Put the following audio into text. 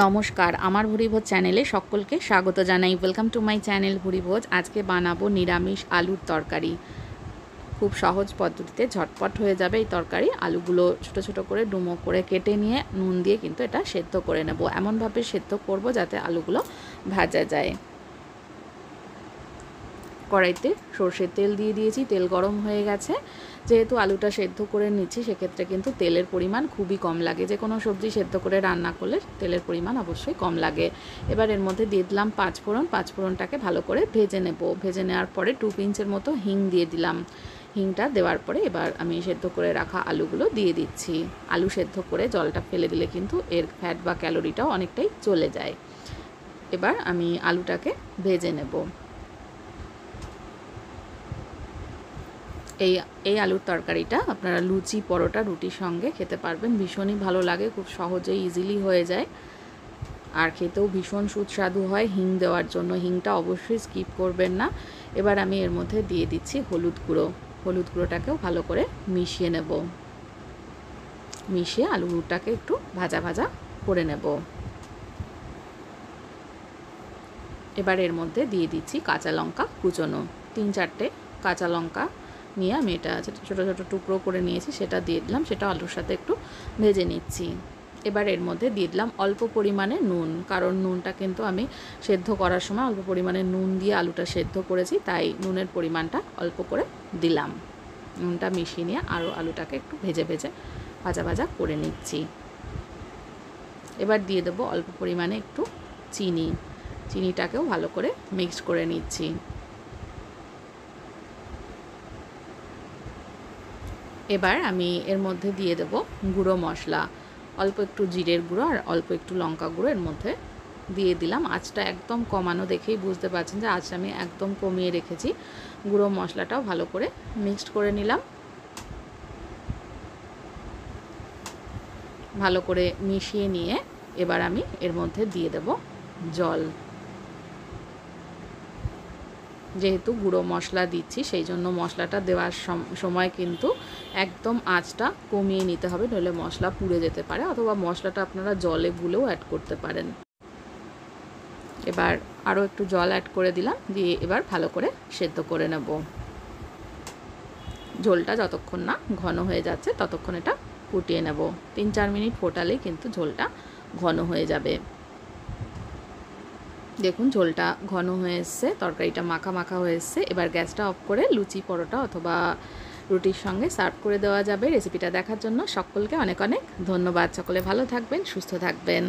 নমস্কার, আমার ভুরিভোজ চ্যানেলে সকলকে স্বাগত জানাই। Welcome to my channel Bhuribhoj. আজকে বানাবো নিরামিষ আলুর তরকারি। খুব সহজ পদ্ধতিতে ঝটপট হয়ে যাবে এই তরকারি। আলুগুলো ছোট ছোট করে ডুমো করে কেটে নিয়ে নুন দিয়ে কিন্তু এটা সেদ্ধ করে নেব। এমনভাবে সেদ্ধ করব যাতে আলুগুলো ভাজা যায়। কড়াইতে সর্ষের তেল দিয়ে দিয়েছি, তেল গরম হয়ে গেছে। যেহেতু আলুটা সেদ্ধ করে নিচ্ছি সেক্ষেত্রে কিন্তু তেলের পরিমাণ খুবই কম লাগে। যে কোনো সবজি সেদ্ধ করে রান্না করলে তেলের পরিমাণ অবশ্যই কম লাগে। এবার এর মধ্যে দিয়ে দিলাম পাঁচফোড়নটাকে ভালো করে ভেজে নেব। ভেজে নেওয়ার পরে 2 পিঞ্চের মতো হিং দিয়ে দিলাম। হিংটা দেওয়ার পরে এবার আমি সেদ্ধ করে রাখা আলুগুলো দিয়ে দিচ্ছি। আলু সেদ্ধ করে জলটা ফেলে দিলে কিন্তু এর ফ্যাট বা ক্যালোরিটাও অনেকটাই চলে যায়। এবার আমি আলুটাকে ভেজে নেব। এই আলুর তরকারিটা আপনারা লুচি, পরোটা, রুটির সঙ্গে খেতে পারবেন। ভীষণই ভালো লাগে, খুব সহজেই ইজিলি হয়ে যায়, আর খেতেও ভীষণ সুস্বাদু হয় হিং দেওয়ার জন্য। হিংটা অবশ্যই স্কিপ করবেন না। এবার আমি এর মধ্যে দিয়ে দিচ্ছি হলুদ গুঁড়োটাকেও ভালো করে মিশিয়ে নেব। মিশিয়ে আলুটাকে একটু ভাজা ভাজা করে নেব। এবার এর মধ্যে দিয়ে দিচ্ছি কাঁচা লঙ্কা কুচোনো। 3-4টে কাঁচা লঙ্কা নিয়ে আমি এটা ছোটো ছোটো টুকরো করে নিয়েছি, সেটা দিয়ে দিলাম। সেটা আলুর সাথে একটু ভেজে নিচ্ছি। এবার এর মধ্যে দিয়ে দিলাম অল্প পরিমাণে নুন, কারণ নুনটা কিন্তু আমি সেদ্ধ করার সময় অল্প পরিমাণে নুন দিয়ে আলুটা সেদ্ধ করেছি, তাই নুনের পরিমাণটা অল্প করে দিলাম। নুনটা মিশিয়ে নিয়ে আরও আলুটাকে একটু ভেজে ভেজে ভাজা ভাজা করে নিচ্ছি। এবার দিয়ে দেবো অল্প পরিমাণে একটু চিনিটাকেও ভালো করে মিক্স করে নিচ্ছি। এবার আমি এর মধ্যে দিয়ে দেব গুঁড়ো মশলা, অল্প একটু জিরের গুঁড়ো আর অল্প একটু লঙ্কা গুঁড়ো এর মধ্যে দিয়ে দিলাম। আঁচটা একদম কমানো, দেখেই বুঝতে পারছেন যে আঁচটা আমি একদম কমিয়ে রেখেছি। গুঁড়ো মশলাটাও ভালো করে মিক্সড করে নিলাম। ভালো করে মিশিয়ে নিয়ে এবার আমি এর মধ্যে দিয়ে দেব জল। যেহেতু গুঁড়ো মশলা দিচ্ছি সেই জন্য মশলাটা দেওয়ার সময় কিন্তু একদম আঁচটা কমিয়ে নিতে হবে, নইলে মশলা পুড়ে যেতে পারে, অথবা মশলাটা আপনারা জলে গুলেও অ্যাড করতে পারেন। এবার আরও একটু জল অ্যাড করে দিলাম, দিয়ে এবার ভালো করে সেদ্ধ করে নেব। ঝোলটা যতক্ষণ না ঘন হয়ে যাচ্ছে ততক্ষণ এটা ফুটিয়ে নেব। 3-4 মিনিট ফোটালেই কিন্তু ঝোলটা ঘন হয়ে যাবে। দেখুন ঝোলটা ঘন হয়ে এসছে, তরকারিটা মাখা মাখা হয়ে এসছে। এবার গ্যাসটা অফ করে লুচি, পরোটা অথবা রুটির সঙ্গে সার্ভ করে দেওয়া যাবে। রেসিপিটা দেখার জন্য সকলকে অনেক অনেক ধন্যবাদ। সকলে ভালো থাকবেন, সুস্থ থাকবেন।